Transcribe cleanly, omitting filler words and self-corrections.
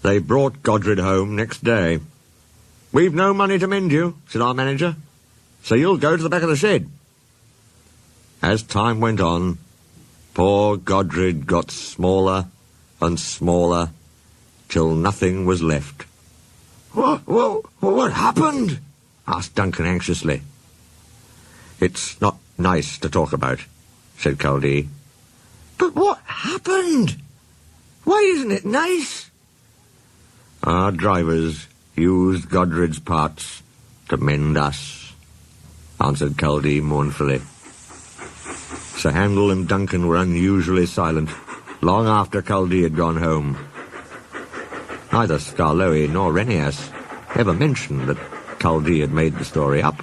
They brought Godred home next day. "We've no money to mend you," said our manager, "so you'll go to the back of the shed." As time went on, poor Godred got smaller and smaller, till nothing was left. What happened?" asked Duncan anxiously. "It's not nice to talk about," said Chaldee. "But what happened? Why isn't it nice?" "Our drivers used Godred's parts to mend us," answered Chaldee mournfully. Sir Handel and Duncan were unusually silent, long after Chaldee had gone home. Neither Skarloey nor Renias ever mentioned that Chaldee had made the story up.